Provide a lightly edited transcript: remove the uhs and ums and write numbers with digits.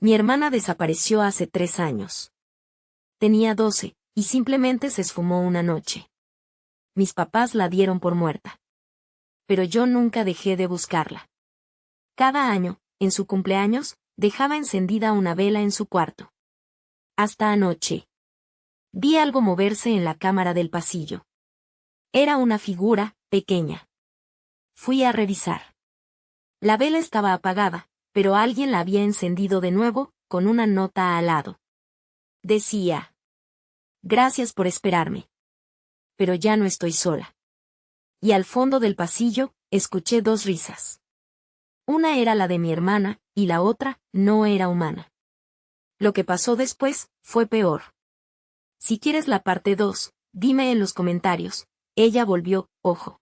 Mi hermana desapareció hace 3 años. Tenía 12, y simplemente se esfumó una noche. Mis papás la dieron por muerta. Pero yo nunca dejé de buscarla. Cada año, en su cumpleaños, dejaba encendida una vela en su cuarto. Hasta anoche. Vi algo moverse en la cámara del pasillo. Era una figura, pequeña. Fui a revisar. La vela estaba apagada, pero alguien la había encendido de nuevo, con una nota al lado. Decía: gracias por esperarme. Pero ya no estoy sola. Y al fondo del pasillo, escuché 2 risas. Una era la de mi hermana, y la otra, no era humana. Lo que pasó después, fue peor. Si quieres la parte 2, dime en los comentarios. Ella volvió, ojo.